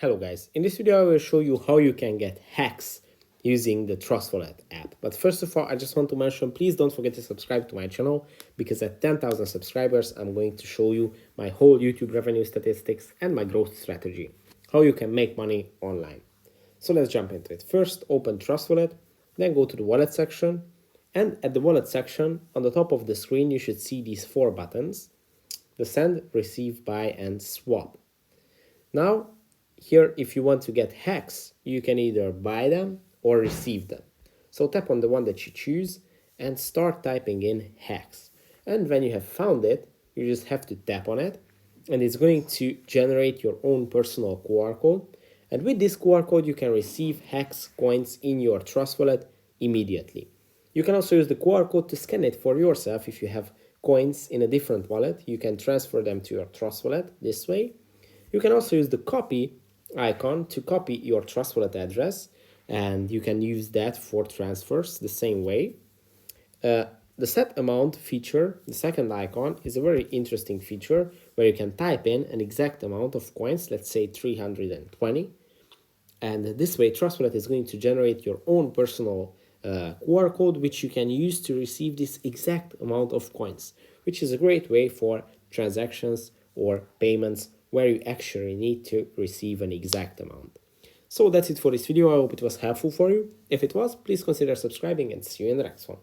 Hello guys, in this video I will show you how you can get hacks using the Trust Wallet app. But first of all, I just want to mention, please don't forget to subscribe to my channel, because at 10,000 subscribers, I'm going to show you my whole YouTube revenue statistics and my growth strategy, how you can make money online. So let's jump into it. First, open Trust Wallet, then go to the wallet section. And at the wallet section, on the top of the screen, you should see these four buttons: the send, receive, buy, and swap. Now, here, if you want to get hacks, you can either buy them or receive them. So tap on the one that you choose and start typing in hacks. And when you have found it, you just have to tap on it, and it's going to generate your own personal QR code. And with this QR code, you can receive hacks coins in your Trust Wallet immediately. You can also use the QR code to scan it for yourself. If you have coins in a different wallet, you can transfer them to your Trust Wallet this way. You can also use the copy icon to copy your Trust Wallet address, and you can use that for transfers the same way. The set amount feature, the second icon, is a very interesting feature where you can type in an exact amount of coins, let's say 320. And this way, Trust Wallet is going to generate your own personal QR code, which you can use to receive this exact amount of coins, which is a great way for transactions or payments where you actually need to receive an exact amount. So that's it for this video. I hope it was helpful for you. If it was, please consider subscribing, and see you in the next one.